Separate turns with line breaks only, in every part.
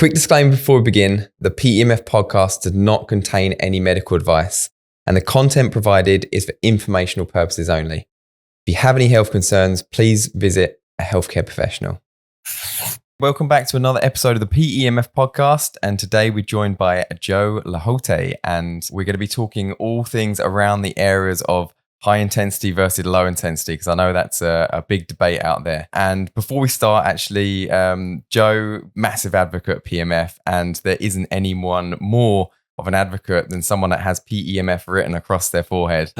quick disclaimer before we begin, the PEMF podcast does not contain any medical advice, and the content provided is for informational purposes only. If you have any health concerns, please visit a healthcare professional. Welcome back to another episode of the PEMF podcast, and today we're joined by Joe LeHotay, and we're going to be talking all things around the areas of high intensity versus low intensity, because I know that's a big debate out there. And before we start, actually, Joe, massive advocate of PEMF, and there isn't anyone more of an advocate than someone that has PEMF written across their forehead.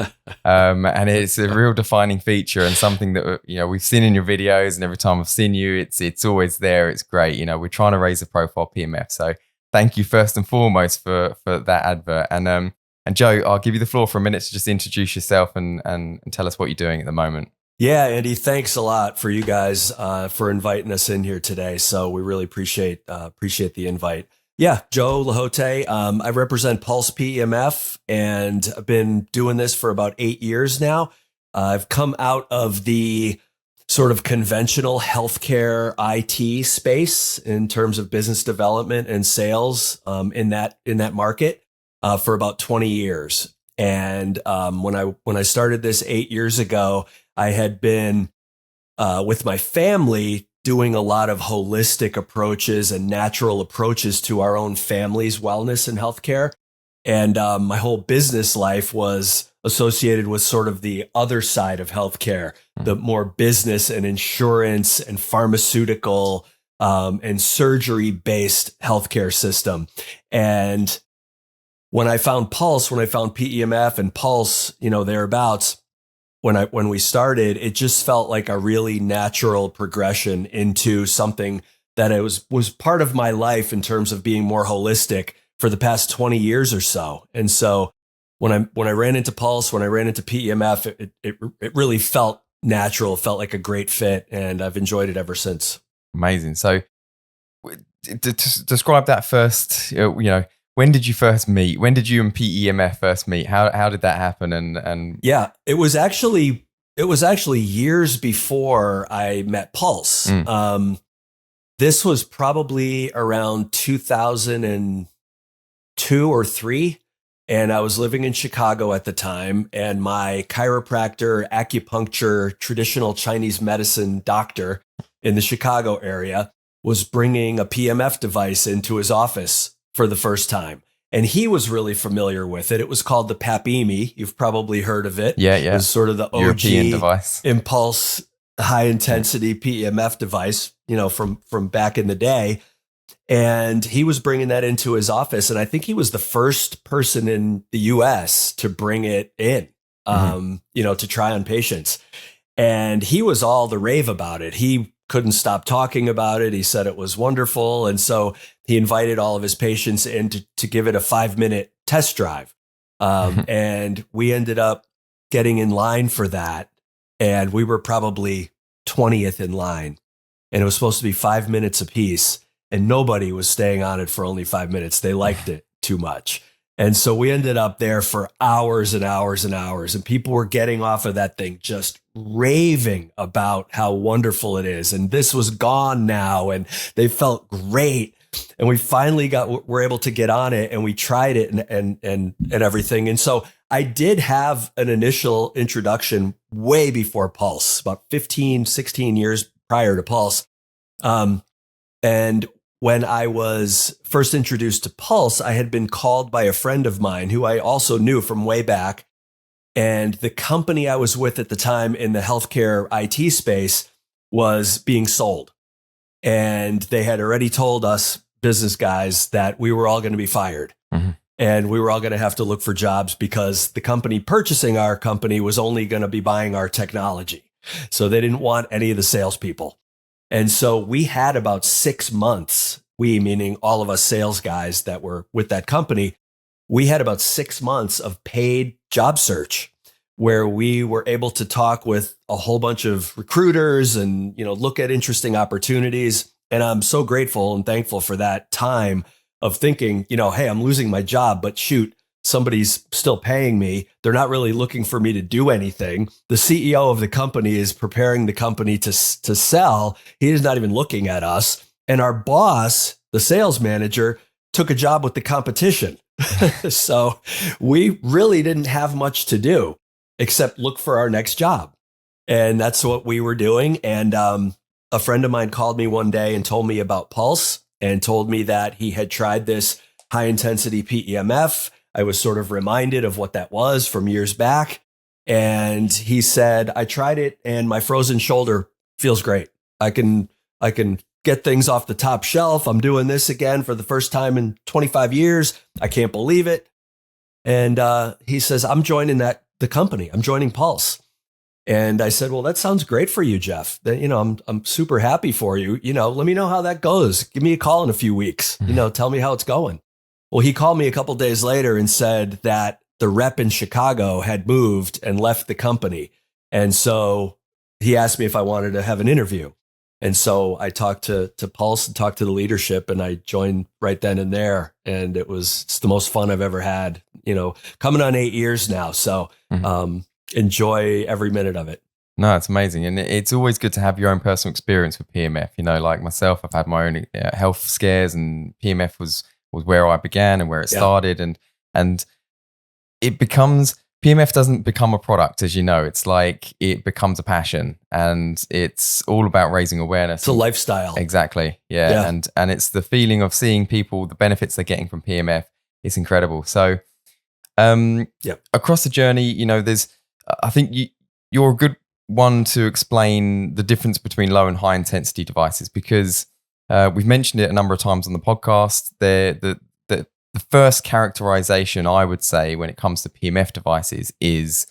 And it's a real defining feature and something that, we've seen in your videos, and every time I've seen you, it's always there. It's great. We're trying to raise the profile of PEMF. So thank you first and foremost for that advert. And Joe, I'll give you the floor for a minute to just introduce yourself and tell us what you're doing at the moment.
Yeah, Andy, thanks a lot for you guys for inviting us in here today. So we really appreciate the invite. Yeah, Joe LeHotay. I represent Pulse PEMF, and I've been doing this for about 8 years now. I've come out of the sort of conventional healthcare IT space in terms of business development and sales in that market. For about 20 years. And when I started this 8 years ago, I had been with my family doing a lot of holistic approaches and natural approaches to our own family's wellness and healthcare. And my whole business life was associated with sort of the other side of healthcare, the more business and insurance and pharmaceutical and surgery-based healthcare system. And when I found Pulse, when I found PEMF and Pulse, thereabouts, when we started, it just felt like a really natural progression into something that it was part of my life in terms of being more holistic for the past 20 years or so. And so when I ran into Pulse, when I ran into PEMF, it really felt natural, felt like a great fit, and I've enjoyed it ever since.
Amazing. So to describe that first, when did you first meet? When did you and PEMF first meet? How did that happen? And
yeah, it was actually years before I met Pulse. This was probably around 2002 or 3, and I was living in Chicago at the time. And my chiropractor, acupuncture, traditional Chinese medicine doctor in the Chicago area was bringing a PEMF device into his office for the first time. And he was really familiar with it. It was called the PAPIMI. You've probably heard of it.
Yeah.
It was sort of the OG
European device.
Impulse high intensity PEMF device, from back in the day. And he was bringing that into his office. And I think he was the first person in the US to bring it in, to try on patients. And he was all the rave about it. He couldn't stop talking about it. He said it was wonderful. And so he invited all of his patients in to give it a 5-minute test drive. And we ended up getting in line for that. And we were probably 20th in line. And it was supposed to be 5 minutes apiece. And nobody was staying on it for only 5 minutes. They liked it too much. And so we ended up there for hours and hours and hours. And people were getting off of that thing just raving about how wonderful it is. And this was gone now. And they felt great. And we finally were able to get on it, and we tried it and everything. And so I did have an initial introduction way before Pulse, about 15, 16 years prior to Pulse. And when I was first introduced to Pulse, I had been called by a friend of mine who I also knew from way back. And the company I was with at the time in the healthcare IT space was being sold. And they had already told us business guys that we were all going to be fired. And we were all going to have to look for jobs because the company purchasing our company was only going to be buying our technology. So they didn't want any of the salespeople. And so we had about 6 months, we meaning all of us sales guys that were with that company, we had about 6 months of paid job search where we were able to talk with a whole bunch of recruiters and, look at interesting opportunities. And I'm so grateful and thankful for that time of thinking, hey, I'm losing my job, but shoot, somebody's still paying me. They're not really looking for me to do anything. The CEO of the company is preparing the company to sell. He is not even looking at us. And our boss, the sales manager, took a job with the competition. So we really didn't have much to do except look for our next job. And that's what we were doing. And a friend of mine called me one day and told me about Pulse and told me that he had tried this high intensity PEMF. I was sort of reminded of what that was from years back. And he said, I tried it and my frozen shoulder feels great. I can get things off the top shelf. I'm doing this again for the first time in 25 years. I can't believe it. And he says, I'm joining the company. I'm joining Pulse. And I said, well, that sounds great for you, Jeff. I'm super happy for you. Let me know how that goes. Give me a call in a few weeks. Tell me how it's going. Well, he called me a couple days later and said that the rep in Chicago had moved and left the company. And so he asked me if I wanted to have an interview. And so I talked to Pulse and talked to the leadership, and I joined right then and there. And it's the most fun I've ever had, coming on 8 years now. So enjoy every minute of it.
No, it's amazing. And it's always good to have your own personal experience with PEMF. Like myself, I've had my own health scares, and PEMF was where I began and where it started. And it becomes... PEMF doesn't become a product, as you know. It's like it becomes a passion, and it's all about raising awareness.
It's a lifestyle.
Exactly. Yeah. And it's the feeling of seeing people, the benefits they're getting from PEMF. It's incredible. So across the journey, I think you're a good one to explain the difference between low and high intensity devices, because we've mentioned it a number of times on the podcast. The first characterization, I would say, when it comes to PEMF devices is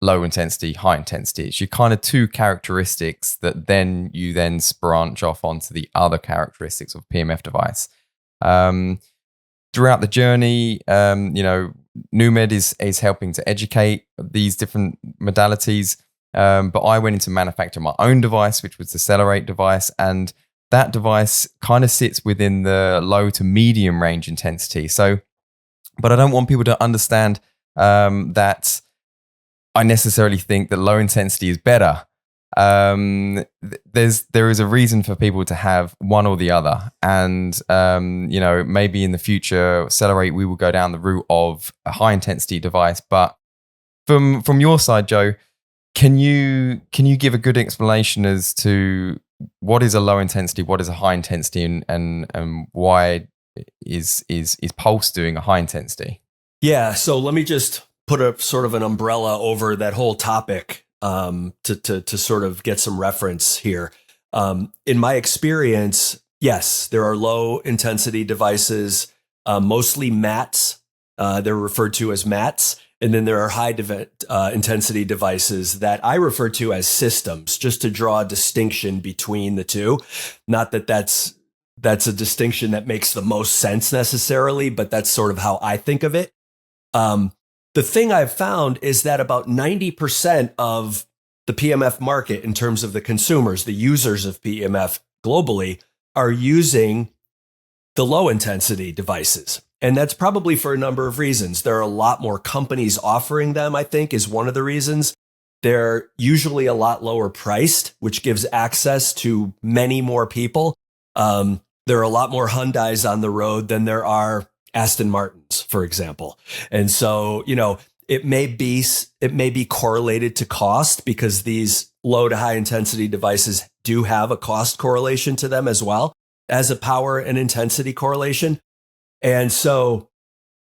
low intensity, high intensity. It's your kind of two characteristics that you then branch off onto the other characteristics of PEMF device. Throughout the journey, NewMed is helping to educate these different modalities. But I went into manufacture my own device, which was the Cellular device, and that device kind of sits within the low to medium range intensity. So, but I don't want people to understand that I necessarily think that low intensity is better. There is a reason for people to have one or the other, and maybe in the future, Accelerate, we will go down the route of a high intensity device. But from your side, Joe, can you give a good explanation as to what is a low intensity, what is a high intensity, and why is Pulse doing a high intensity?
Yeah, so let me just put a sort of an umbrella over that whole topic to sort of get some reference here. In my experience, yes, there are low intensity devices, mostly mats. They're referred to as mats. And then there are high intensity devices that I refer to as systems, just to draw a distinction between the two. Not that that's a distinction that makes the most sense necessarily, but that's sort of how I think of it. The thing I've found is that about 90% of the PEMF market, in terms of the consumers, the users of PEMF globally, are using the low intensity devices. And that's probably for a number of reasons. There are a lot more companies offering them, I think, is one of the reasons. They're usually a lot lower priced, which gives access to many more people. There are a lot more Hyundais on the road than there are Aston Martins, for example. And so, it may be correlated to cost, because these low to high intensity devices do have a cost correlation to them as well as a power and intensity correlation. And so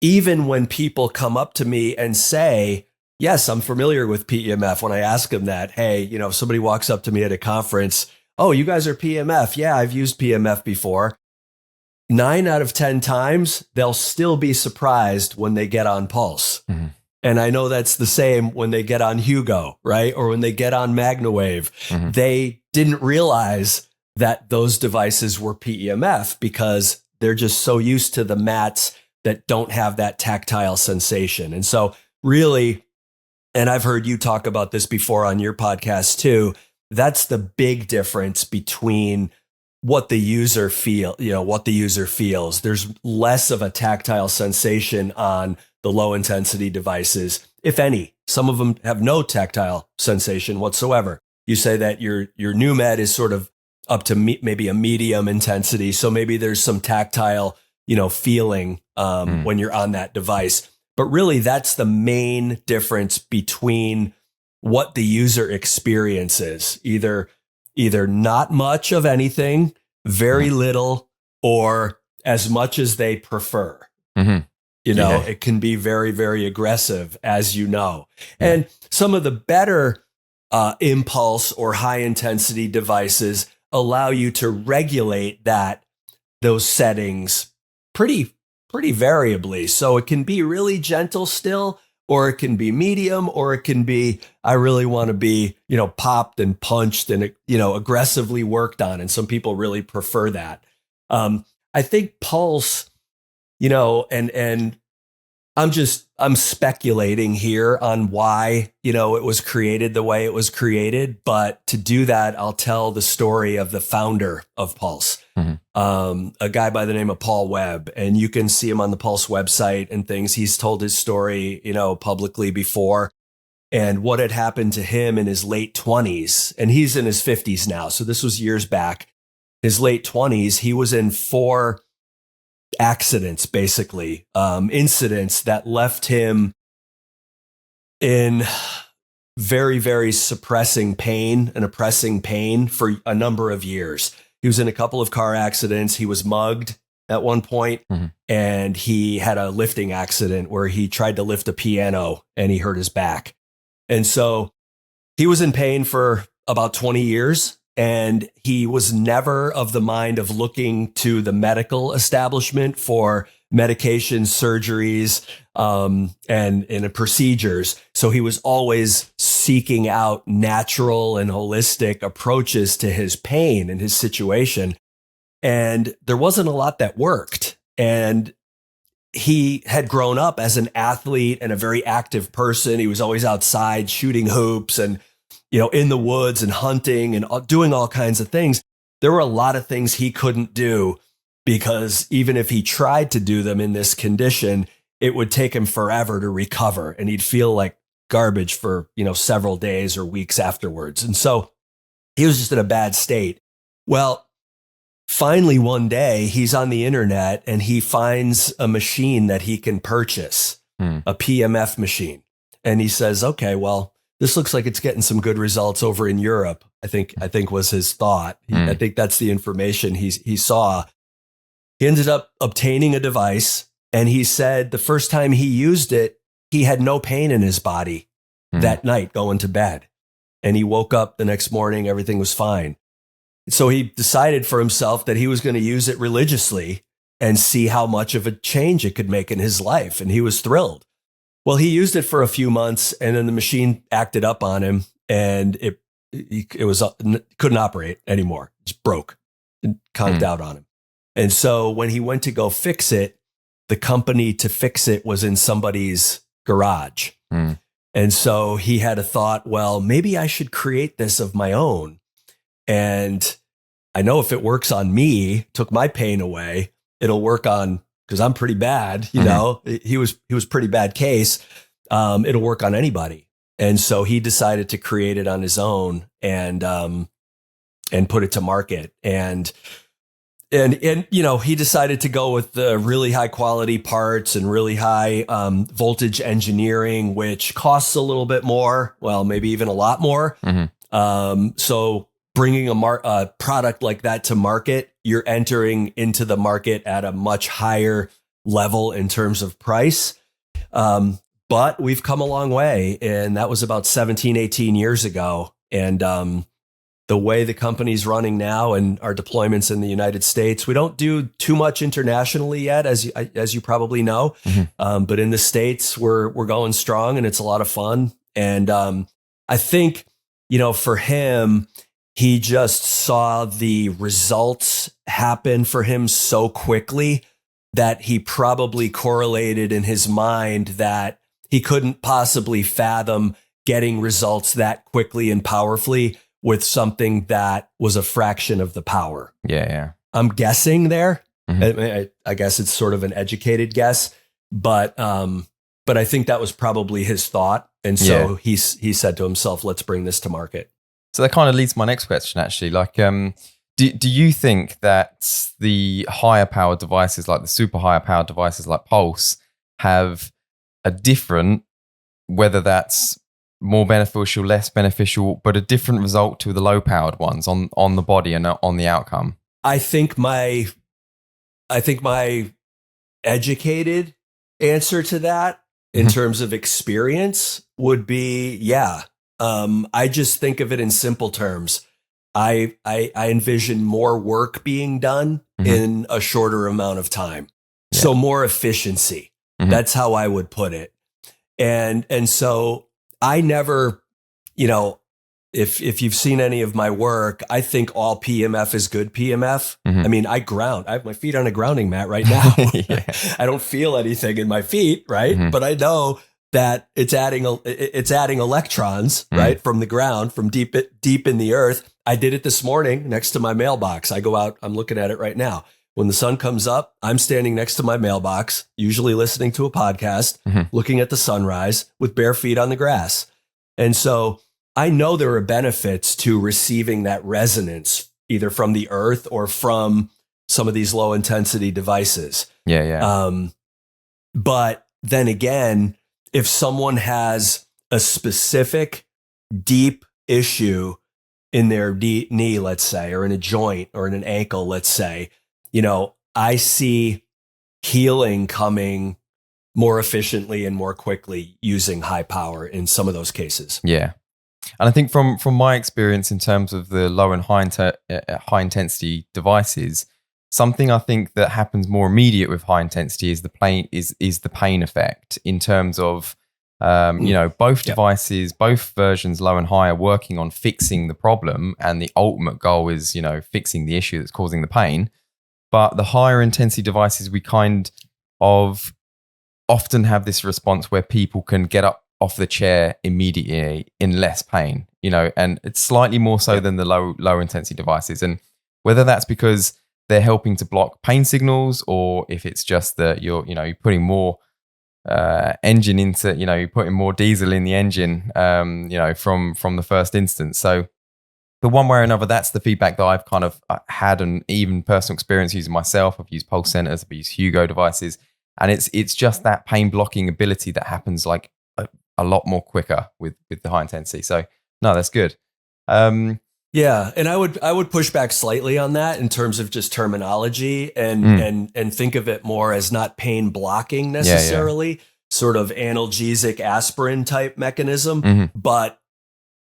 even when people come up to me and say, yes, I'm familiar with PEMF, when I ask them that, hey, if somebody walks up to me at a conference, oh, you guys are PEMF. Yeah, I've used PEMF before. 9 out of 10 times, they'll still be surprised when they get on Pulse. Mm-hmm. And I know that's the same when they get on Hugo, right? Or when they get on MagnaWave. Mm-hmm. They didn't realize that those devices were PEMF because they're just so used to the mats that don't have that tactile sensation. And so really, and I've heard you talk about this before on your podcast too, that's the big difference between what the user feels. There's less of a tactile sensation on the low intensity devices, if any. Some of them have no tactile sensation whatsoever. You say that your NewMed is sort of up to maybe a medium intensity. So maybe there's some tactile, feeling when you're on that device. But really, that's the main difference between what the user experiences, either not much of anything, very little, or as much as they prefer.
Mm-hmm.
It can be very, very aggressive, as you know. And some of the better impulse or high intensity devices allow you to regulate those settings pretty variably. So it can be really gentle still, or it can be medium, or it can be, I really want to be, popped and punched and, aggressively worked on. And some people really prefer that. I think Pulse, and I'm speculating here on why, it was created the way it was created. But to do that, I'll tell the story of the founder of Pulse, a guy by the name of Paul Webb. And you can see him on the Pulse website and things. He's told his story, publicly before, and what had happened to him in his late 20s. And he's in his 50s now. So this was years back. His late 20s, he was in 4 accidents, basically, incidents that left him in very, very suppressing pain and oppressing pain for a number of years. He was in a couple of car accidents. He was mugged at one point, and he had a lifting accident where he tried to lift a piano and he hurt his back. And so he was in pain for about 20 years. And he was never of the mind of looking to the medical establishment for medications, surgeries, and procedures. So he was always seeking out natural and holistic approaches to his pain and his situation. And there wasn't a lot that worked. And he had grown up as an athlete and a very active person. He was always outside shooting hoops and in the woods and hunting and doing all kinds of things. There were a lot of things he couldn't do because even if he tried to do them in this condition, it would take him forever to recover. And he'd feel like garbage for, several days or weeks afterwards. And so he was just in a bad state. Well, finally, one day he's on the internet and he finds a machine that he can purchase, a PMF machine. And he says, okay, well, this looks like it's getting some good results over in Europe, I think was his thought. I think that's the information he saw. He ended up obtaining a device, and he said the first time he used it, he had no pain in his body that night going to bed. And he woke up the next morning, everything was fine. So he decided for himself that he was going to use it religiously and see how much of a change it could make in his life. And he was thrilled. Well, he used it for a few months, and then the machine acted up on him, and it couldn't operate anymore. It just broke and conked out on him. And so when he went to go fix it, the company to fix it was in somebody's garage. And so he had a thought, well, maybe I should create this of my own. And I know if it works on me, took my pain away, it'll work on, because I'm pretty bad, he was pretty bad case. It'll work on anybody. And so he decided to create it on his own and put it to market. And he decided to go with the really high quality parts and really high voltage engineering, which costs a little bit more. Well, maybe even a lot more. So bringing a product like that to market, you're entering into the market at a much higher level in terms of price. But we've come a long way, and that was about 17, 18 years ago. And the way the company's running now and our deployments in the United States, we don't do too much internationally yet, as you probably know. But in the States, we're going strong, and it's a lot of fun. And I think, for him, he just saw the results happen for him so quickly that he probably correlated in his mind that he couldn't possibly fathom getting results that quickly and powerfully with something that was a fraction of the power.
Yeah.
I'm guessing there. I guess it's sort of an educated guess, but I think that was probably his thought. And so he said to himself, let's bring this to market.
So that kind of leads to my next question, actually. Like, Do you think that the higher power devices, like the super higher power devices like Pulse, have a different, whether that's more beneficial, less beneficial, but a different result to the low powered ones on the body and on the outcome?
I think my educated answer to that in terms of experience would be, yeah. I just think of it in simple terms. I envision more work being done in a shorter amount of time. Yeah. So more efficiency. That's how I would put it. And so I never, if you've seen any of my work, I think all PEMF is good PEMF. I mean, I have my feet on a grounding mat right now. Yeah. I don't feel anything in my feet, right? But I know that it's adding electrons, right, from the ground, from deep in the earth. I did it this morning next to my mailbox. I go out, I'm looking at it right now. When the sun comes up, I'm standing next to my mailbox, usually listening to a podcast, looking at the sunrise with bare feet on the grass. And so I know there are benefits to receiving that resonance, either from the earth or from some of these low intensity devices.
Yeah.
But then again, if someone has a specific deep issue in their knee, let's say, or in a joint or in an ankle, let's say, I see healing coming more efficiently and more quickly using high power in some of those cases.
Yeah. And I think from my experience in terms of the low and high intensity devices, something I think that happens more immediate with high intensity is the pain effect in terms of both devices, both versions, low and high, are working on fixing the problem, and the ultimate goal is fixing the issue that's causing the pain. But the higher intensity devices, we kind of often have this response where people can get up off the chair immediately in less pain, and it's slightly more so than the low intensity devices. And whether that's because they're helping to block pain signals, or if it's just that you're putting more engine into, you're putting more diesel in the engine, from the first instance. So, but one way or another, that's the feedback that I've kind of had, and even personal experience using myself. I've used pulse centers, I've used Hugo devices, and it's just that pain blocking ability that happens like a lot more quicker with the high intensity. So no, that's good.
Yeah, and I would push back slightly on that in terms of just terminology and think of it more as not pain blocking necessarily, sort of analgesic aspirin type mechanism, but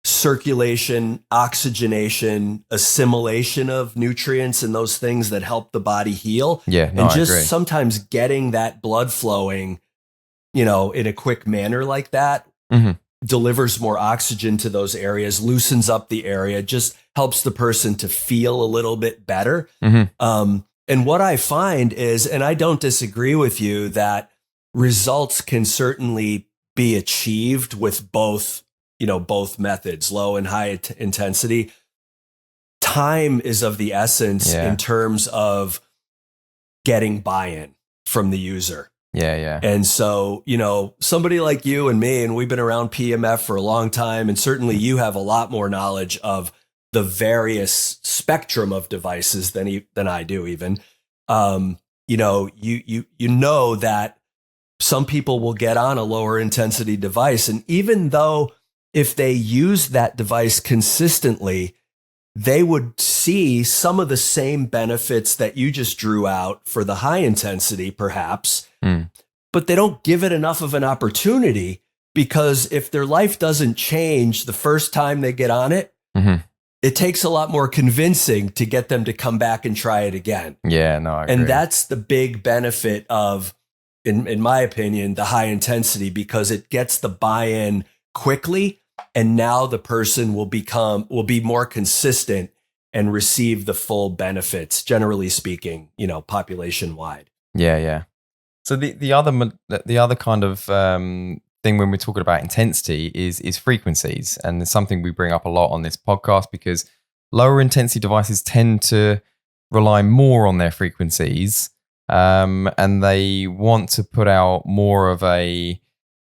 circulation, oxygenation, assimilation of nutrients and those things that help the body heal.
Yeah, no,
and just
I agree.
Sometimes getting that blood flowing, in a quick manner like that, delivers more oxygen to those areas, loosens up the area, just helps the person to feel a little bit better. And what I find is, and I don't disagree with you, that results can certainly be achieved with both methods, low and high intensity. Time is of the essence in terms of getting buy-in from the user.
Yeah.
And so, somebody like you and me, and we've been around PEMF for a long time, and certainly you have a lot more knowledge of the various spectrum of devices than I do even. You know that some people will get on a lower intensity device, and even though if they use that device consistently, they would see some of the same benefits that you just drew out for the high intensity, perhaps, but they don't give it enough of an opportunity, because if their life doesn't change the first time they get on it, it takes a lot more convincing to get them to come back and try it again.
Yeah, no, I agree.
And that's the big benefit of, in my opinion, the high intensity, because it gets the buy-in quickly. And now the person will be more consistent and receive the full benefits, generally speaking, population wide.
Yeah. So the other kind of thing when we're talking about intensity is frequencies, and it's something we bring up a lot on this podcast, because lower intensity devices tend to rely more on their frequencies, and they want to put out more of a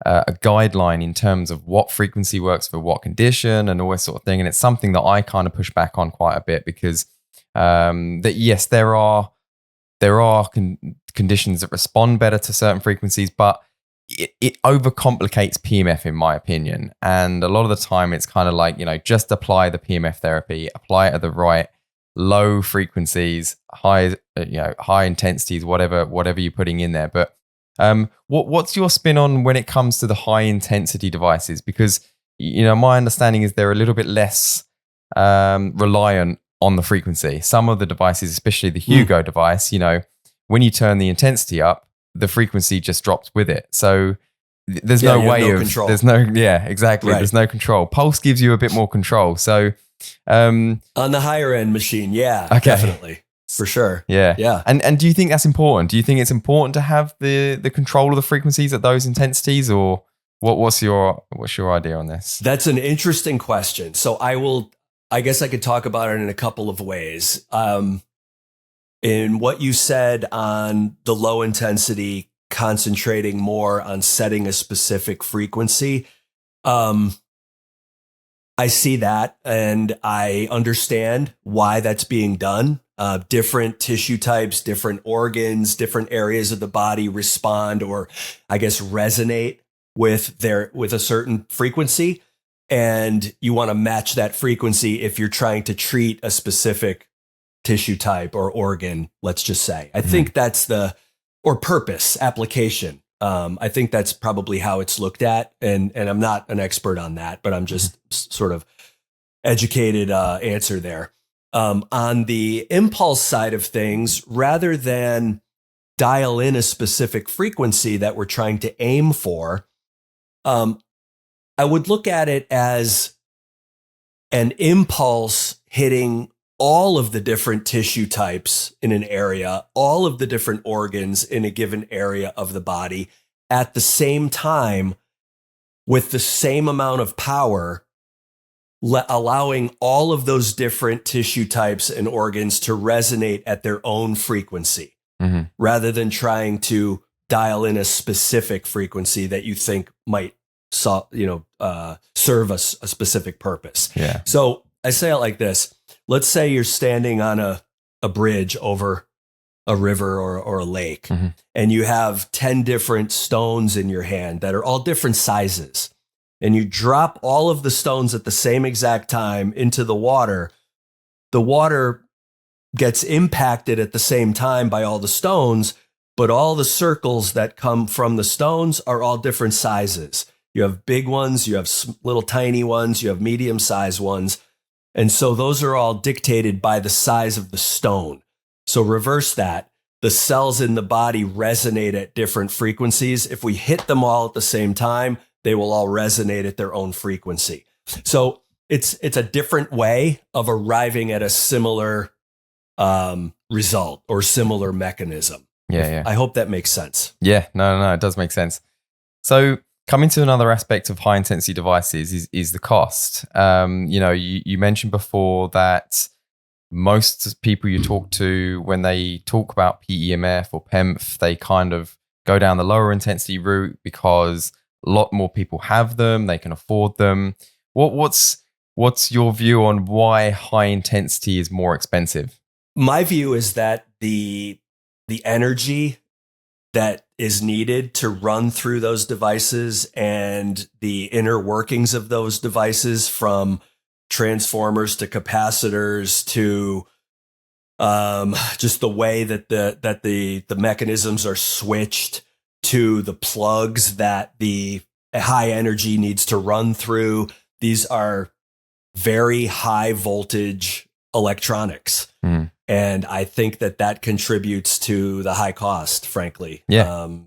guideline in terms of what frequency works for what condition and all this sort of thing. And it's something that I kind of push back on quite a bit, because that yes, there are conditions that respond better to certain frequencies, but it overcomplicates PEMF in my opinion. And a lot of the time it's kind of like, just apply the PEMF therapy, apply it at the right low frequencies, high intensities, whatever you're putting in there. But what's your spin on when it comes to the high intensity devices? Because, my understanding is they're a little bit less reliant on the frequency. Some of the devices, especially the Hugo device, when you turn the intensity up, the frequency just drops with it. So there's no way of control. Exactly. Right. There's no control. Pulse gives you a bit more control. So
on the higher end machine, definitely. For sure.
Yeah. And do you think that's important? Do you think it's important to have the control of the frequencies at those intensities, or what's your idea on this?
That's an interesting question. So I guess I could talk about it in a couple of ways. In what you said on the low intensity, concentrating more on setting a specific frequency, I see that and I understand why that's being done. Different tissue types, different organs, different areas of the body respond, or I guess resonate with a certain frequency. And you want to match that frequency if you're trying to treat a specific tissue type or organ, let's just say. I think that's or purpose application. I think that's probably how it's looked at. And I'm not an expert on that, but I'm just sort of educated answer there. On the impulse side of things, rather than dial in a specific frequency that we're trying to aim for, I would look at it as an impulse hitting all of the different tissue types in an area, all of the different organs in a given area of the body at the same time with the same amount of power, allowing all of those different tissue types and organs to resonate at their own frequency, rather than trying to dial in a specific frequency that you think might serve a specific purpose.
Yeah.
So I say it like this. Let's say you're standing on a bridge over a river or a lake, and you have 10 different stones in your hand that are all different sizes. And you drop all of the stones at the same exact time into the water. The water gets impacted at the same time by all the stones, but all the circles that come from the stones are all different sizes. You have big ones, you have little tiny ones, you have medium-sized ones. And so those are all dictated by the size of the stone. So reverse that. The cells in the body resonate at different frequencies. If we hit them all at the same time, they will all resonate at their own frequency. So it's a different way of arriving at a similar result or similar mechanism.
Yeah.
I hope that makes sense.
Yeah, no, it does make sense. So coming to another aspect of high intensity devices is the cost. You mentioned before that most people you talk to, when they talk about PEMF or PEMF, they kind of go down the lower intensity route because a lot more people have them, they can afford them. What's your view on why high intensity is more expensive?
My view is that the energy that is needed to run through those devices and the inner workings of those devices, from transformers to capacitors to just the way that the mechanisms are switched, to the plugs that the high energy needs to run through. These are very high voltage electronics. And I think that contributes to the high cost, frankly,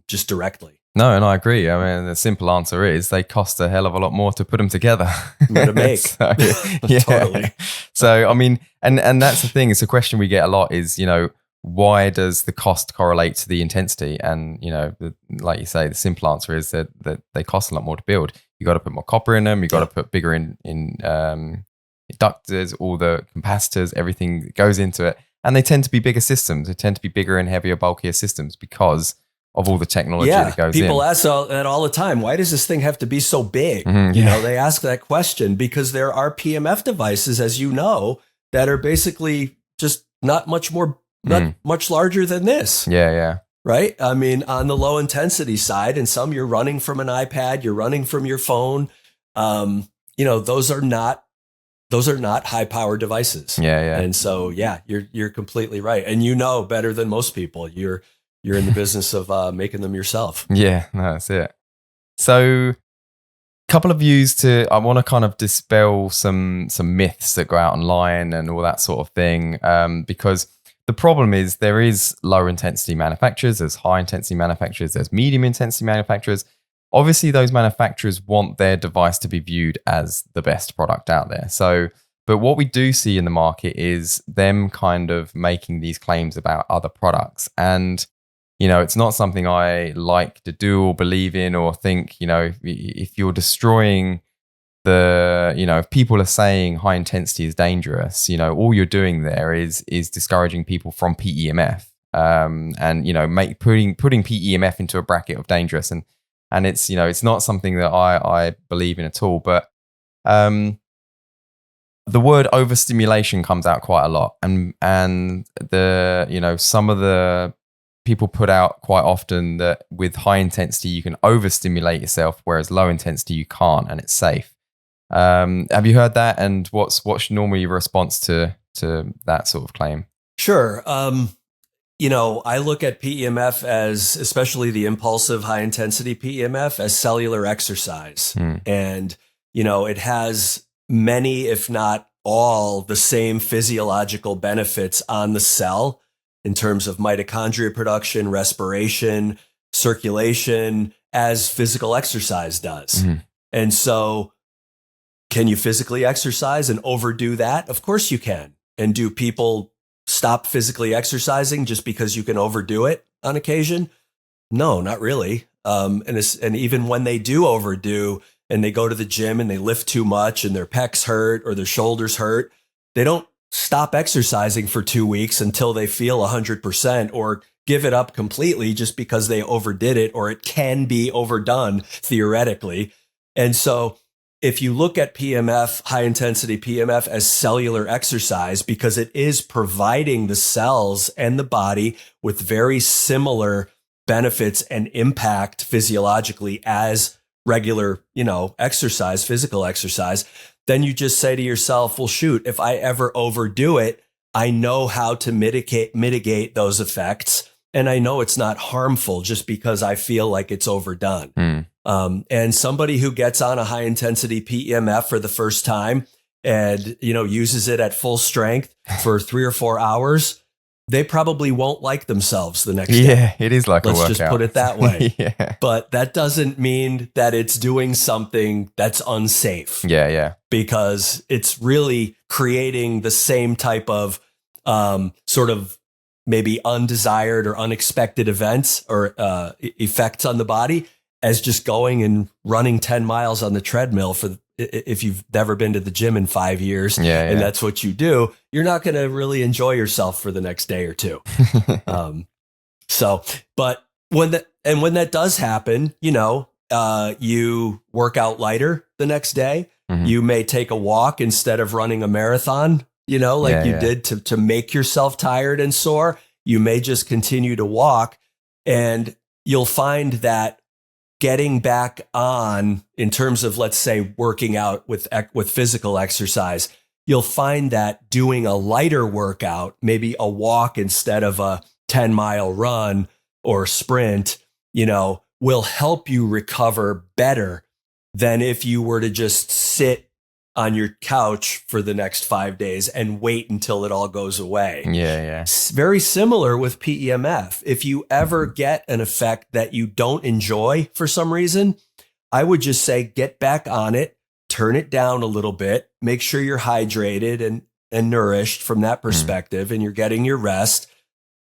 just directly.
No, and I agree. I mean, the simple answer is they cost a hell of a lot more to put them together.
To make.
So,
Totally.
So, I mean, and that's the thing. It's a question we get a lot is, why does the cost correlate to the intensity? And, like you say, the simple answer is that they cost a lot more to build. You got to put more copper in them. You got to put bigger in inductors, all the capacitors, everything that goes into it. And they tend to be bigger systems. They tend to be bigger and heavier, bulkier systems because of all the technology that goes in.
People ask that all the time. Why does this thing have to be so big? They ask that question because there are PEMF devices, as you know, that are basically just not much larger than this.
Yeah.
Right. I mean, on the low intensity side, and some you're running from an iPad, you're running from your phone. Those are not high power devices.
Yeah.
And so, you're completely right. And better than most people, you're in the business of making them yourself.
Yeah, no, that's it. So couple of views I want to kind of dispel some myths that go out online and all that sort of thing. Because the problem is there is lower intensity manufacturers, there's high intensity manufacturers, there's medium intensity manufacturers. Obviously, those manufacturers want their device to be viewed as the best product out there. But what we do see in the market is them kind of making these claims about other products. And, it's not something I like to do or believe in or think, if you're destroying if people are saying high intensity is dangerous, all you're doing there is discouraging people from PEMF, and putting PEMF into a bracket of dangerous, and it's it's not something that I believe in at all. But the word overstimulation comes out quite a lot, and some of the people put out quite often that with high intensity you can overstimulate yourself, whereas low intensity you can't, and it's safe. Have you heard that? And what's normally your response to that sort of claim?
Sure. I look at PEMF as, especially the impulsive high intensity PEMF, as cellular exercise. And, it has many, if not all, the same physiological benefits on the cell in terms of mitochondria production, respiration, circulation, as physical exercise does. And so, can you physically exercise and overdo that? Of course you can. And do people stop physically exercising just because you can overdo it on occasion? No, not really. And even when they do overdo and they go to the gym and they lift too much and their pecs hurt or their shoulders hurt, they don't stop exercising for 2 weeks until they feel 100% or give it up completely just because they overdid it, or it can be overdone theoretically. And so if you look at PEMF, high intensity PEMF, as cellular exercise, because it is providing the cells and the body with very similar benefits and impact physiologically as regular, exercise, physical exercise, then you just say to yourself, well, shoot, if I ever overdo it, I know how to mitigate those effects. And I know it's not harmful just because I feel like it's overdone. And somebody who gets on a high intensity PEMF for the first time and, uses it at full strength for 3 or 4 hours, they probably won't like themselves the next day.
Yeah, it is like
Let's
a workout.
just put it that way.
Yeah.
But that doesn't mean that it's doing something that's unsafe.
Yeah.
Because it's really creating the same type of sort of maybe undesired or unexpected events or effects on the body as just going and running 10 miles on the treadmill if you've never been to the gym in 5 years and that's what you do, you're not going to really enjoy yourself for the next day or two. But when that does happen, you work out lighter the next day. You may take a walk instead of running a marathon, you did to make yourself tired and sore. You may just continue to walk, and you'll find that getting back on, in terms of, let's say, working out with physical exercise, you'll find that doing a lighter workout, maybe a walk instead of a 10-mile run or sprint, will help you recover better than if you were to just sit on your couch for the next 5 days and wait until it all goes away.
Yeah.
Very similar with PEMF. If you ever get an effect that you don't enjoy for some reason, I would just say get back on it, turn it down a little bit, make sure you're hydrated and nourished from that perspective, and you're getting your rest.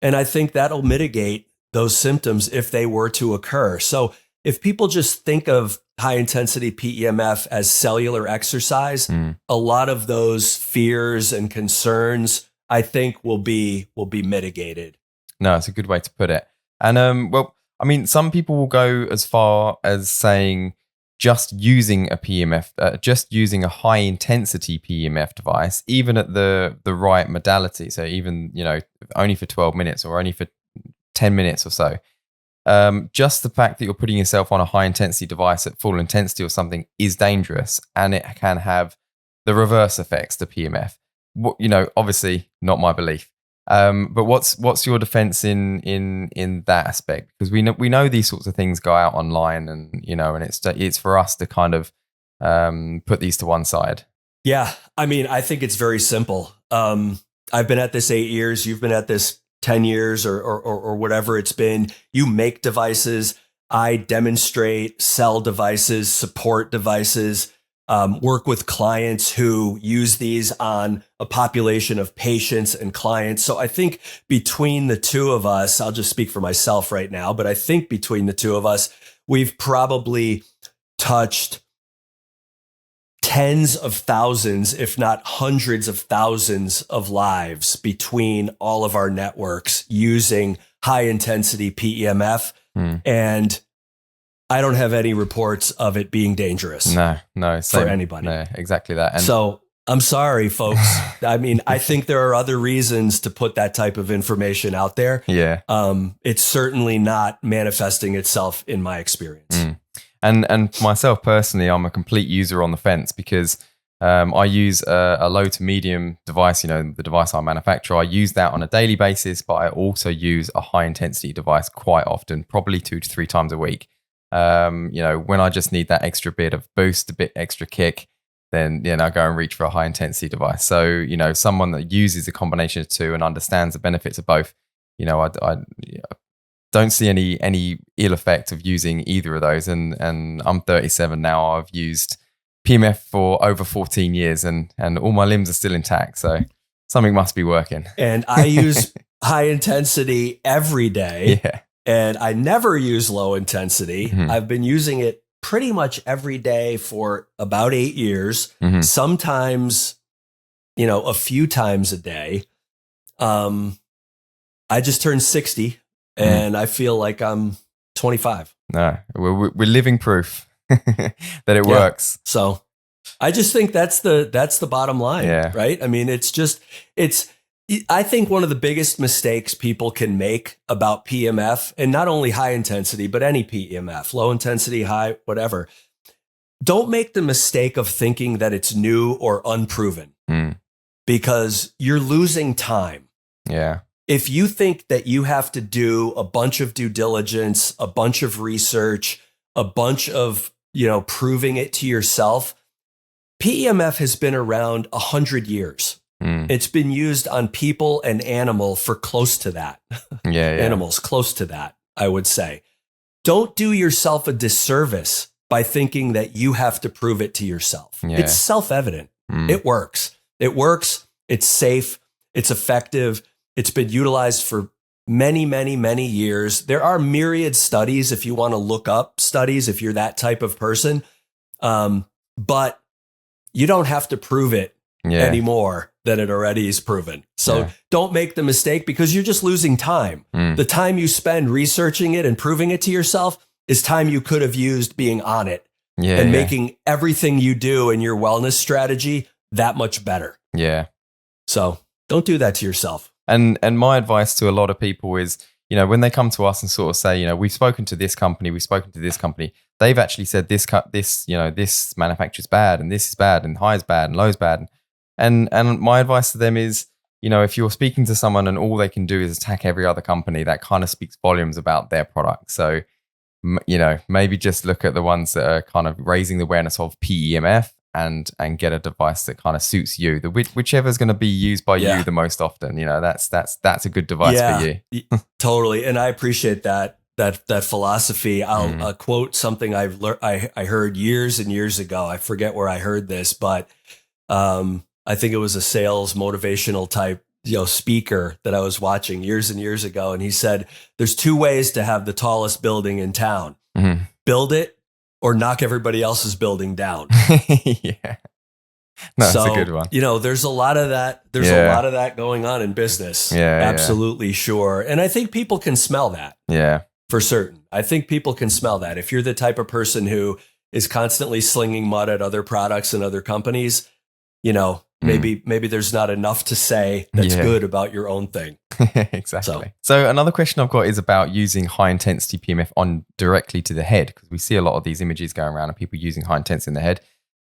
And I think that'll mitigate those symptoms if they were to occur. So if people just think of high intensity PEMF as cellular exercise, a lot of those fears and concerns, I think, will be mitigated.
No, it's a good way to put it. And some people will go as far as saying just using a PEMF, just using a high intensity PEMF device, even at the right modality. So even, only for 12 minutes or only for 10 minutes or so. Just the fact that you're putting yourself on a high intensity device at full intensity or something is dangerous, and it can have the reverse effects to PEMF. Obviously not my belief. But what's your defense in that aspect? Because we know these sorts of things go out online, and and it's for us to kind of put these to one side.
Yeah, I mean, I think it's very simple. I've been at this 8 years. You've been at this 10 years or whatever it's been. You make devices. I demonstrate, sell devices, support devices. Work with clients who use these on a population of patients and clients. So I think between the two of us, I'll just speak for myself right now, but I think between the two of us, we've probably touched tens of thousands, if not hundreds of thousands of lives between all of our networks using high intensity PEMF. And I don't have any reports of it being dangerous.
No,
for anybody.
No, exactly that. And
so I'm sorry, folks. I mean, I think there are other reasons to put that type of information out there.
Yeah.
It's certainly not manifesting itself in my experience.
And myself personally, I'm a complete user on the fence because I use a low to medium device, the device I manufacture. I use that on a daily basis, but I also use a high intensity device quite often, probably 2 to 3 times a week. When I just need that extra bit of boost, a bit extra kick, then I go and reach for a high intensity device. So, someone that uses a combination of two and understands the benefits of both, I don't see any ill effect of using either of those. And I'm 37 now. I've used PEMF for over 14 years and all my limbs are still intact. So something must be working.
And I use high intensity every day.
Yeah.
And I never use low intensity. I've been using it pretty much every day for about 8 years. Sometimes, a few times a day. I just turned 60 and I feel like I'm 25.
No, we're living proof that it works.
So I just think that's the bottom line, right? I mean, I think one of the biggest mistakes people can make about PEMF, and not only high intensity, but any PEMF, low intensity, high, whatever, don't make the mistake of thinking that it's new or unproven because you're losing time.
Yeah.
If you think that you have to do a bunch of due diligence, a bunch of research, a bunch of, proving it to yourself, PEMF has been around 100 years. It's been used on people and animal for close to that. Animals close to that, I would say. Don't do yourself a disservice by thinking that you have to prove it to yourself. It's self-evident. It works. It's safe. It's effective. It's been utilized for many, many, many years. There are myriad studies if you want to look up studies, if you're that type of person. But you don't have to prove it anymore than it already is proven. So don't make the mistake because you're just losing time. The time you spend researching it and proving it to yourself is time you could have used being on it and making everything you do in your wellness strategy that much better.
Yeah.
So don't do that to yourself.
And my advice to a lot of people is, when they come to us and sort of say, we've spoken to this company, they've actually said this manufacturer's bad and this is bad and high is bad and low is bad. And my advice to them is, if you're speaking to someone and all they can do is attack every other company, that kind of speaks volumes about their product. So, maybe just look at the ones that are kind of raising the awareness of PEMF and get a device that kind of suits you, whichever is going to be used by you the most often. That's a good device for you.
Totally. And I appreciate that philosophy. I'll quote something I heard years and years ago. I forget where I heard this, but I think it was a sales motivational type, speaker that I was watching years and years ago. And he said, there's 2 ways to have the tallest building in town. Build it or knock everybody else's building down.
Yeah. No, that's a good one.
There's a lot of that. There's a lot of that going on in business. Absolutely sure. And I think people can smell that.
Yeah.
For certain. I think people can smell that. If you're the type of person who is constantly slinging mud at other products and other companies, maybe there's not enough to say that's good about your own thing.
Exactly. So another question I've got is about using high intensity PMF on directly to the head, because we see a lot of these images going around of people using high intensity in the head.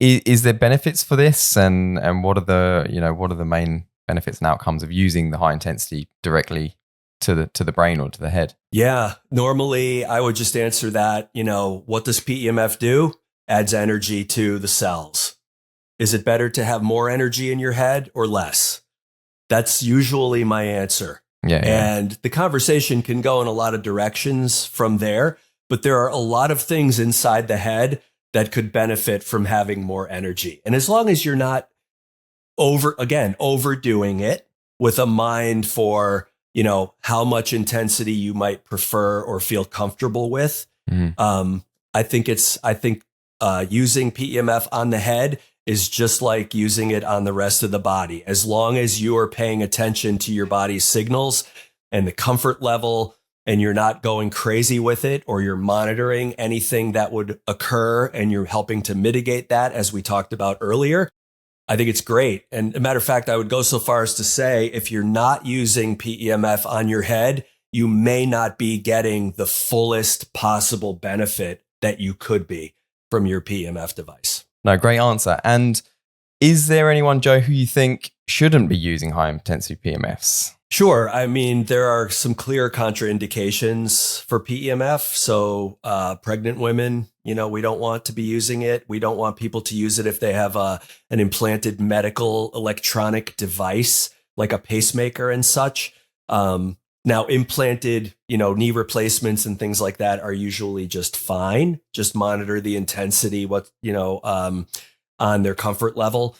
Is there benefits for this, and what are the main benefits and outcomes of using the high intensity directly to the brain or to the head?
Yeah, normally I would just answer that, what does PEMF do? Adds energy to the cells. Is it better to have more energy in your head or less? That's usually my answer.
Yeah.
And the conversation can go in a lot of directions from there, but there are a lot of things inside the head that could benefit from having more energy. And as long as you're not overdoing it with a mind for, how much intensity you might prefer or feel comfortable with. I think using PEMF on the head is just like using it on the rest of the body. As long as you are paying attention to your body's signals and the comfort level, and you're not going crazy with it, or you're monitoring anything that would occur and you're helping to mitigate that, as we talked about earlier, I think it's great. And a matter of fact, I would go so far as to say, if you're not using PEMF on your head, you may not be getting the fullest possible benefit that you could be from your PEMF device.
No, great answer. And is there anyone, Joe, who you think shouldn't be using high intensity PMFs?
Sure. I mean, there are some clear contraindications for PEMF. So pregnant women, we don't want to be using it. We don't want people to use it if they have an implanted medical electronic device, like a pacemaker and such. Now, implanted, knee replacements and things like that are usually just fine. Just monitor the intensity, on their comfort level.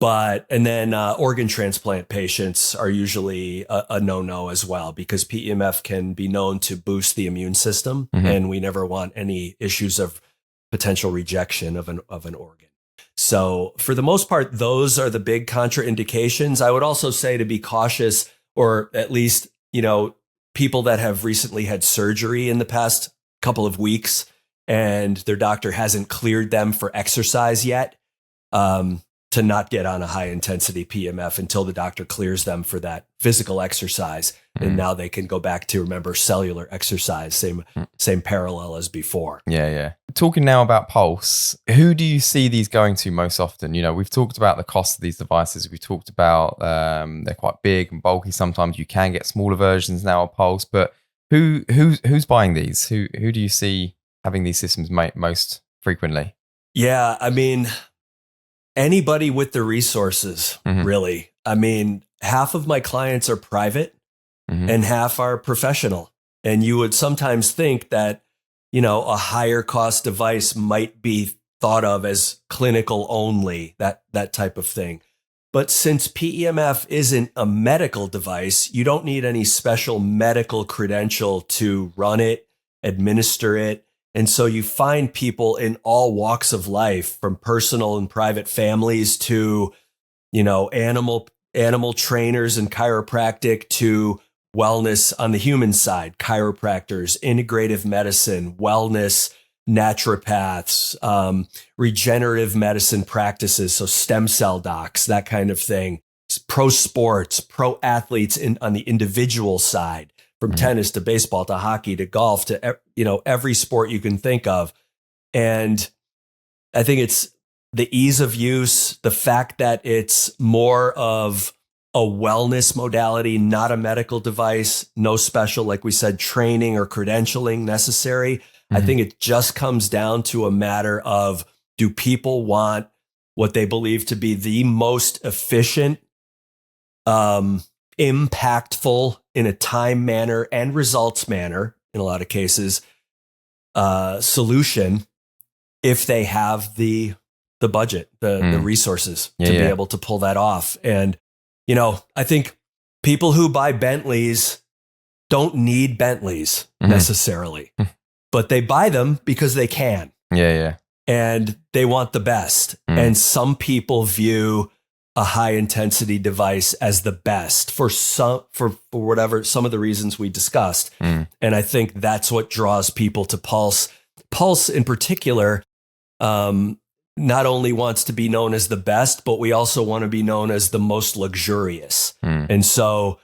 And then organ transplant patients are usually a no-no as well, because PEMF can be known to boost the immune system, and we never want any issues of potential rejection of an organ. So for the most part, those are the big contraindications. I would also say to be cautious, or at least, people that have recently had surgery in the past couple of weeks and their doctor hasn't cleared them for exercise yet, to not get on a high intensity PEMF until the doctor clears them for that physical exercise. And now they can go back to, remember, cellular exercise, same parallel as before.
Yeah. Talking now about Pulse, who do you see these going to most often? We've talked about the cost of these devices. We've talked about they're quite big and bulky. Sometimes you can get smaller versions now of Pulse, but who's buying these? Who do you see having these systems most frequently?
Yeah, I mean, anybody with the resources, really. I mean, half of my clients are private and half are professional. And you would sometimes think that, a higher cost device might be thought of as clinical only, that type of thing. But since PEMF isn't a medical device, you don't need any special medical credential to run it, administer it. And so you find people in all walks of life, from personal and private families to, animal trainers and chiropractic, to wellness on the human side, chiropractors, integrative medicine, wellness, naturopaths, regenerative medicine practices. So stem cell docs, that kind of thing, pro sports, pro athletes on the individual side. From tennis to baseball to hockey to golf to, every sport you can think of. And I think it's the ease of use, the fact that it's more of a wellness modality, not a medical device, no special, like we said, training or credentialing necessary. I think it just comes down to a matter of, do people want what they believe to be the most efficient, impactful, in a time manner and results manner, in a lot of cases, solution, if they have the budget, the resources to be able to pull that off. And, I think people who buy Bentleys don't need Bentleys necessarily, but they buy them because they can.
Yeah.
And they want the best. And some people view a high intensity device as the best for whatever, some of the reasons we discussed. And I think that's what draws people to Pulse. Pulse in particular, not only wants to be known as the best, but we also want to be known as the most luxurious. And so,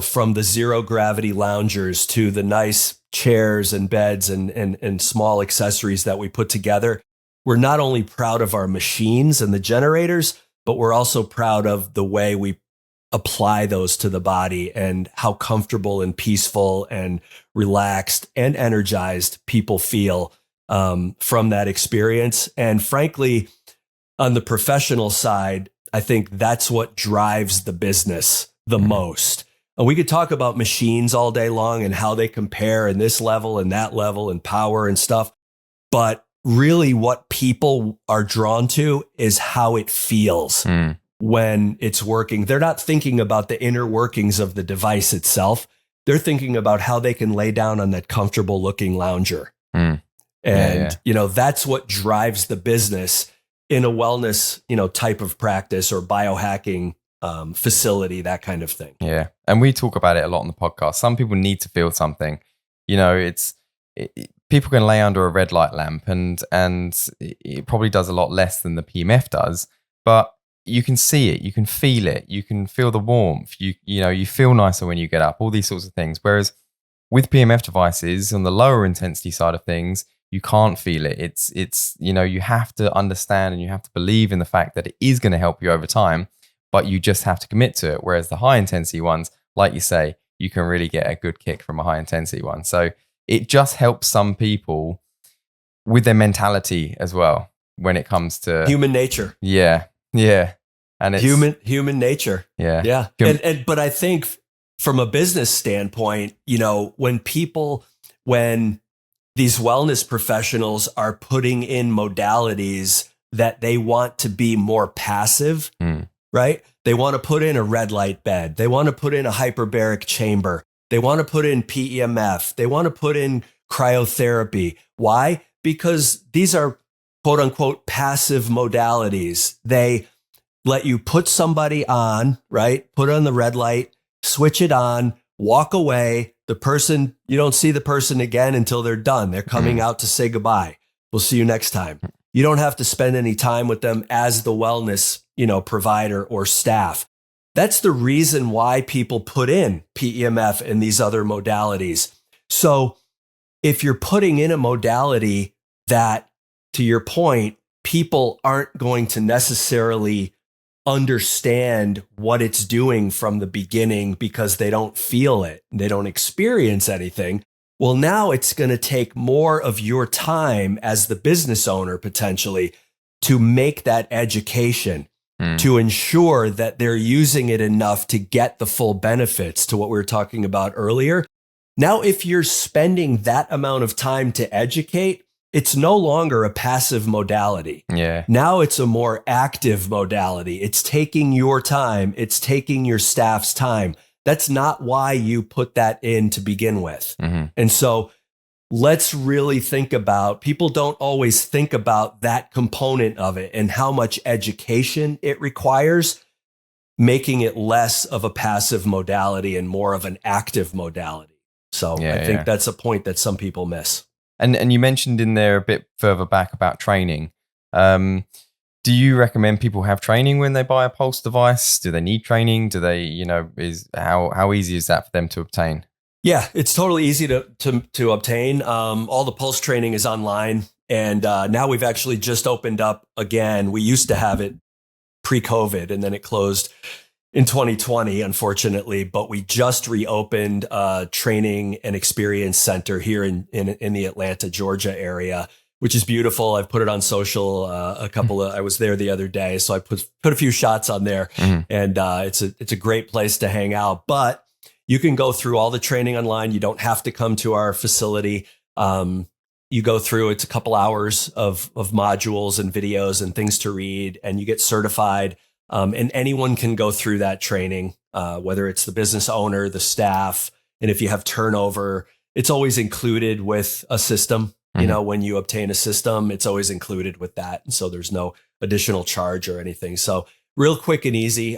from the zero gravity loungers to the nice chairs and beds and small accessories that we put together, we're not only proud of our machines and the generators, but we're also proud of the way we apply those to the body and how comfortable and peaceful and relaxed and energized people feel from that experience. And frankly, on the professional side, I think that's what drives the business the most. And we could talk about machines all day long and how they compare in this level and that level and power and stuff. But really what people are drawn to is how it feels when it's working. They're not thinking about the inner workings of the device itself. They're thinking about how they can lay down on that comfortable looking lounger. And, that's what drives the business in a wellness, type of practice or biohacking facility, that kind of thing.
Yeah. And we talk about it a lot on the podcast. Some people need to feel something. People can lay under a red light lamp and it probably does a lot less than the PEMF does, but you can see it, you can feel it, you can feel the warmth, you feel nicer when you get up, all these sorts of things. Whereas with PEMF devices on the lower intensity side of things, you can't feel it. It's you have to understand and you have to believe in the fact that it is going to help you over time, but you just have to commit to it. Whereas the high intensity ones, like you say, you can really get a good kick from a high intensity one. So it just helps some people with their mentality as well when it comes to
human nature.
Yeah. And it's
human nature.
Yeah.
But I think from a business standpoint, when these wellness professionals are putting in modalities that they want to be more passive, right? They want to put in a red light bed. They want to put in a hyperbaric chamber. They want to put in PEMF. They want to put in cryotherapy. Why? Because these are quote unquote passive modalities. They let you put somebody on, right? Put on the red light, switch it on, walk away. You don't see the person again until they're done. They're coming out to say goodbye. We'll see you next time. You don't have to spend any time with them as the wellness, provider or staff. That's the reason why people put in PEMF and these other modalities. So if you're putting in a modality that, to your point, people aren't going to necessarily understand what it's doing from the beginning because they don't feel it, they don't experience anything. Well, now it's going to take more of your time as the business owner potentially to make that education, to ensure that they're using it enough to get the full benefits to what we were talking about earlier. Now, if you're spending that amount of time to educate, it's no longer a passive modality.
Yeah.
Now it's a more active modality. It's taking your time. It's taking your staff's time. That's not why you put that in to begin with. And so let's really think about, people don't always think about that component of it and how much education it requires, making it less of a passive modality and more of an active modality. So I think that's a point that some people miss.
And you mentioned in there a bit further back about training. Do you recommend people have training when they buy a Pulse device? Do they need training? Do they, how easy is that for them to obtain?
Yeah, it's totally easy to obtain. All the Pulse training is online. And now we've actually just opened up again. We used to have it pre-COVID and then it closed in 2020, unfortunately, but we just reopened a training and experience center here in the Atlanta, Georgia area, which is beautiful. I've put it on social. I was there the other day, so I put a few shots on there, and it's a great place to hang out. But you can go through all the training online. You don't have to come to our facility. You go through, it's a couple hours of modules and videos and things to read, and you get certified. And anyone can go through that training, whether it's the business owner, the staff. And if you have turnover, it's always included with a system. When you obtain a system, it's always included with that. And so there's no additional charge or anything. So real quick and easy.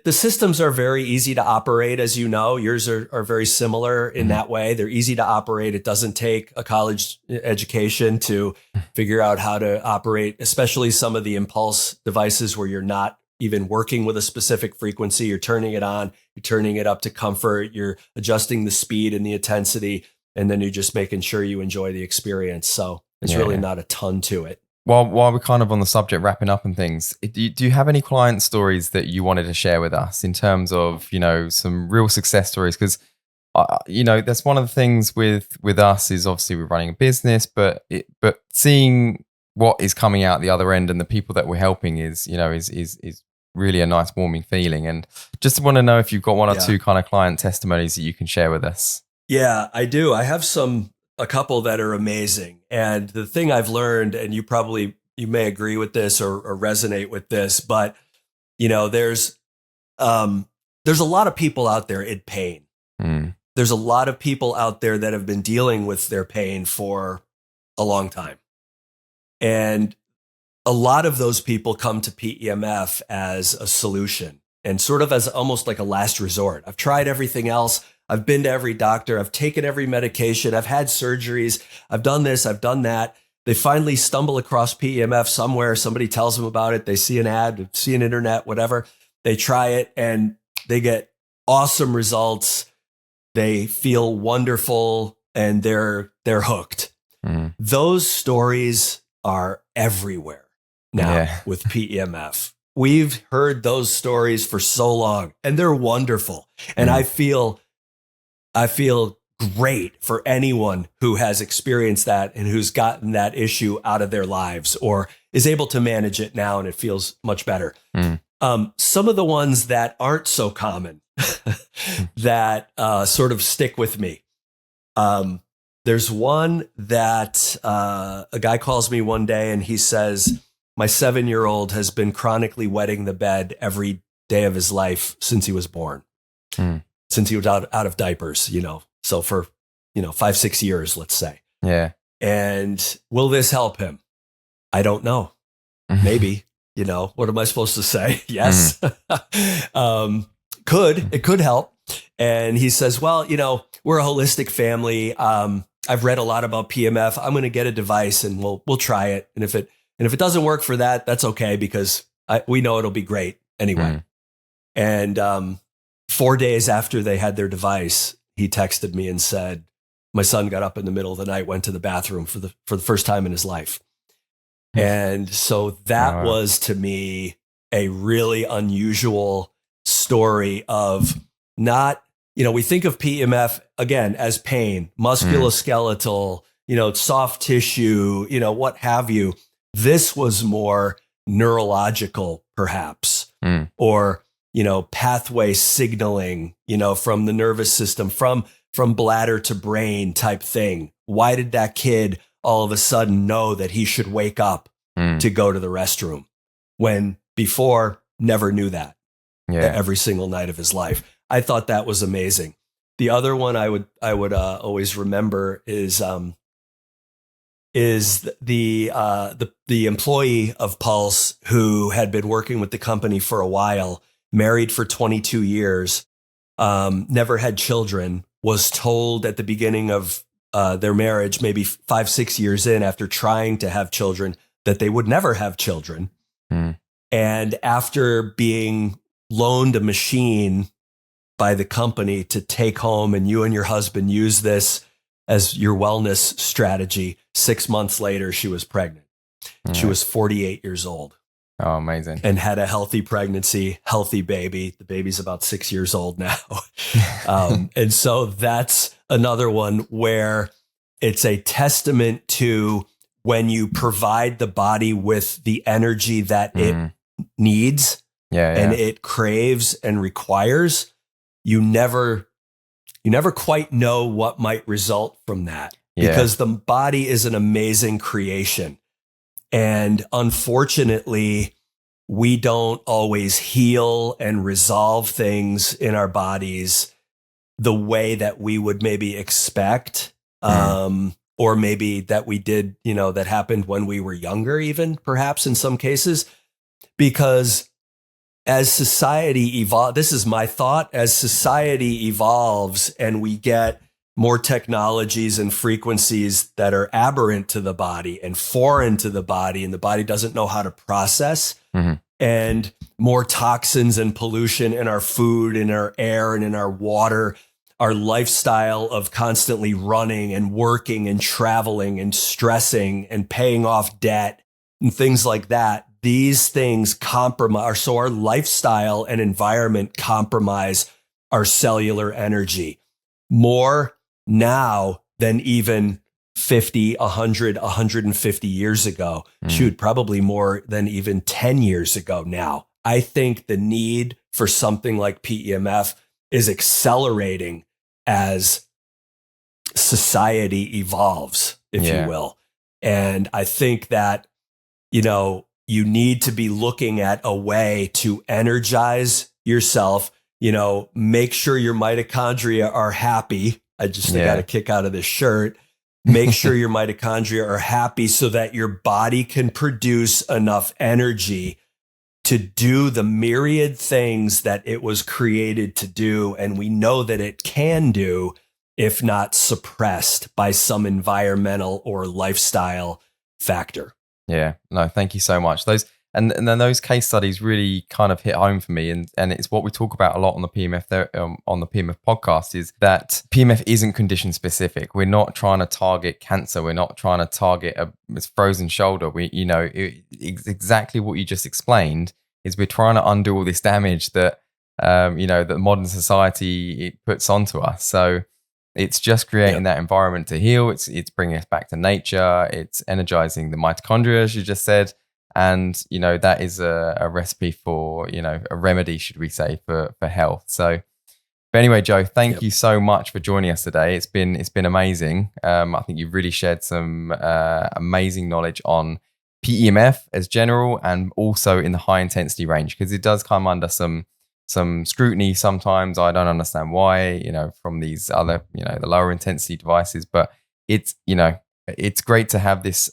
The systems are very easy to operate, as you know. Yours are very similar in that way. They're easy to operate. It doesn't take a college education to figure out how to operate, especially some of the impulse devices where you're not even working with a specific frequency. You're turning it on, you're turning it up to comfort, you're adjusting the speed and the intensity, and then you're just making sure you enjoy the experience. So it's really not a ton to it.
While we're kind of on the subject, wrapping up and things, do you have any client stories that you wanted to share with us in terms of, some real success stories? Because, that's one of the things with us is obviously we're running a business, but seeing what is coming out the other end and the people that we're helping is really a nice warming feeling. And just want to know if you've got one or two kind of client testimonies that you can share with us.
Yeah, I do. I have a couple that are amazing. And the thing I've learned, and you may agree with this or resonate with this, but there's a lot of people out there in pain. There's a lot of people out there that have been dealing with their pain for a long time. And a lot of those people come to PEMF as a solution and sort of as almost like a last resort. I've tried everything else. I've been to every doctor. I've taken every medication. I've had surgeries. I've done this. I've done that. They finally stumble across PEMF somewhere. Somebody tells them about it. They see an ad, see an internet, whatever. They try it and they get awesome results. They feel wonderful and they're hooked. Those stories are everywhere now with PEMF. We've heard those stories for so long and they're wonderful. And I feel great for anyone who has experienced that and who's gotten that issue out of their lives or is able to manage it now and it feels much better. Some of the ones that aren't so common that sort of stick with me. There's one that a guy calls me one day and he says, my 7-year-old has been chronically wetting the bed every day of his life since he was born. Since he was out of diapers, so for, 5-6 years, let's say.
Yeah.
And will this help him? I don't know. Maybe, what am I supposed to say? Yes. It could help. And he says, well, we're a holistic family. I've read a lot about PEMF. I'm going to get a device and we'll try it. And if it doesn't work for that, that's okay, because we know it'll be great anyway. And 4 days after they had their device, he texted me and said, my son got up in the middle of the night, went to the bathroom for the first time in his life. And so that was to me a really unusual story of not, we think of PEMF again as pain, musculoskeletal, soft tissue, what have you. This was more neurological, perhaps, or, pathway signaling, from the nervous system, from bladder to brain type thing. Why did that kid all of a sudden know that he should wake up to go to the restroom when before never knew that every single night of his life? I thought that was amazing. The other one I would always remember is the employee of Pulse who had been working with the company for a while, married for 22 years, never had children, was told at the beginning of their marriage, maybe 5-6 years in, after trying to have children, that they would never have children. And after being loaned a machine by the company to take home and you and your husband use this as your wellness strategy, 6 months later, she was pregnant. She was 48 years old.
Oh, amazing.
And had a healthy pregnancy, healthy baby. The baby's about 6 years old now. And so that's another one where it's a testament to when you provide the body with the energy that it needs and it craves and requires, you never quite know what might result from that, because the body is an amazing creation. And unfortunately, we don't always heal and resolve things in our bodies the way that we would maybe expect, or maybe that we did, that happened when we were younger, even perhaps in some cases, because as society evolves, this is my thought, as society evolves and we get more technologies and frequencies that are aberrant to the body and foreign to the body, and the body doesn't know how to process, and more toxins and pollution in our food, in our air, and in our water, our lifestyle of constantly running and working and traveling and stressing and paying off debt and things like that. These things compromise, so our lifestyle and environment compromise our cellular energy more now than even 50, 100, 150 years ago. Shoot, probably more than even 10 years ago now. I think the need for something like PEMF is accelerating as society evolves, if you will. And I think that, you need to be looking at a way to energize yourself, make sure your mitochondria are happy. I got a kick out of this shirt. Make sure your mitochondria are happy so that your body can produce enough energy to do the myriad things that it was created to do. And we know that it can do if not suppressed by some environmental or lifestyle factor.
Yeah, no, thank you so much. And then those case studies really kind of hit home for me, and it's what we talk about a lot on the PEMF podcast, is that PEMF isn't condition specific. We're not trying to target cancer. We're not trying to target a frozen shoulder. Exactly what you just explained is we're trying to undo all this damage that that modern society it puts onto us. So it's just creating that environment to heal. It's bringing us back to nature. It's energizing the mitochondria, as you just said. And, that is a recipe for, a remedy, should we say, for health. So, but anyway, Joe, thank you so much for joining us today. It's been amazing. I think you've really shared some amazing knowledge on PEMF as general, and also in the high intensity range, because it does come under some scrutiny sometimes. I don't understand why, from these other, the lower intensity devices, but it's great to have this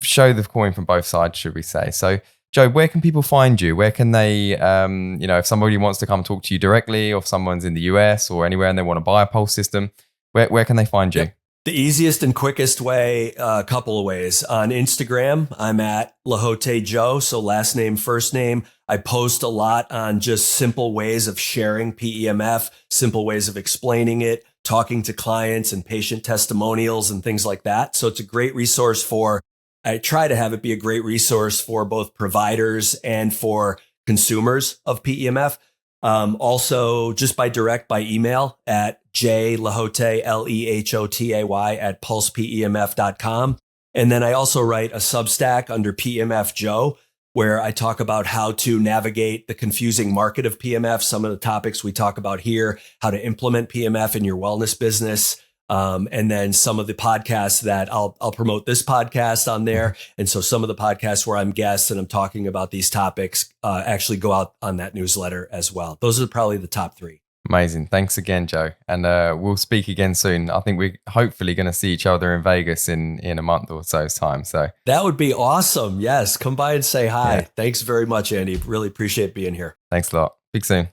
show the coin from both sides, should we say. So, Joe, where can people find you? Where can they, if somebody wants to come talk to you directly, or if someone's in the US or anywhere and they want to buy a Pulse system, where can they find you?
The easiest and quickest way, a couple of ways. On Instagram, I'm at LeHotay Joe, so last name, first name. I post a lot on just simple ways of sharing PEMF, simple ways of explaining it, talking to clients and patient testimonials and things like that. So it's a great resource I try to have it be a great resource for both providers and for consumers of PEMF. Also, just by email at LeHotay, LEHOTAY at pulsepemf.com. And then I also write a Substack under PEMF Joe, where I talk about how to navigate the confusing market of PEMF, some of the topics we talk about here, how to implement PEMF in your wellness business. And then some of the podcasts that I'll promote this podcast on there. And so some of the podcasts where I'm guest and I'm talking about these topics actually go out on that newsletter as well. Those are probably the top three.
Amazing. Thanks again, Joe. And we'll speak again soon. I think we're hopefully going to see each other in Vegas in a month or so's time. So
that would be awesome. Yes. Come by and say hi. Yeah. Thanks very much, Andy. Really appreciate being here.
Thanks a lot. Speak soon.